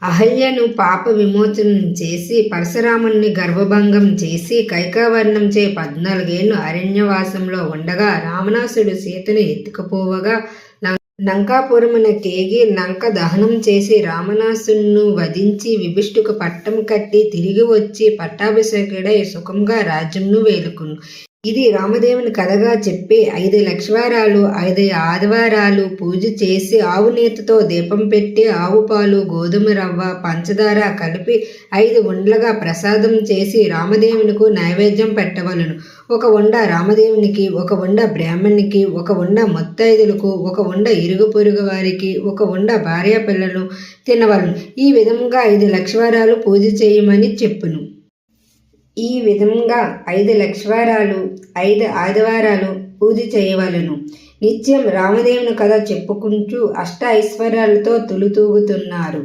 అహల్యను పాప విమోచనం చేసి పరశురాముని గర్భభంగం చేసి కైకవర్ణంచే 14 ఏళ్ళు అరణ్యవాసంలో ఉండగా రావణాసుడు సీతను ఎత్తుకుపోవగా లంకాపురమున కేగి లంక దహనం చేసి రావణాసురుణ్ణి వధించి విభీషణుకు పట్టం కట్టి తిరిగి వచ్చి పట్టాభిషేకుడై సుఖంగా రాజ్యంను వేలుకును. ఇది రామదేవుని కథగా చెప్పి 5 లక్ష్మీవారాలు 5 ఆదివారాలు పూజ చేసి ఆవు నేతితో దీపం పెట్టి ఆవు పాలు గోధుమ రవ్వ పంచదార కలిపి 5 ఉండలుగా ప్రసాదం చేసి రామదేవునికి నైవేద్యం పెట్టవలను. 1 ఉండ రామదేవునికి, 1 ఉండ బ్రాహ్మణునికి, 1 ఉండ ముత్తైదులకు, 1 ఉండ ఇరుగు పొరుగు వారికి, 1 ఉండ భార్య పిల్లలు తినవలను. ఈ విధంగా 5 లక్ష్మీవారాలు పూజ చేయమని చెప్పును. ఈ విధంగా 5 లక్ష్మీవారాలు 5 ఆదివారాలు పూజ చేయవలను. నిత్యం రామదేవుని కథ చెప్పుకుంటూ అష్ట ఐశ్వర్యాలతో తులుతూగుతున్నారు.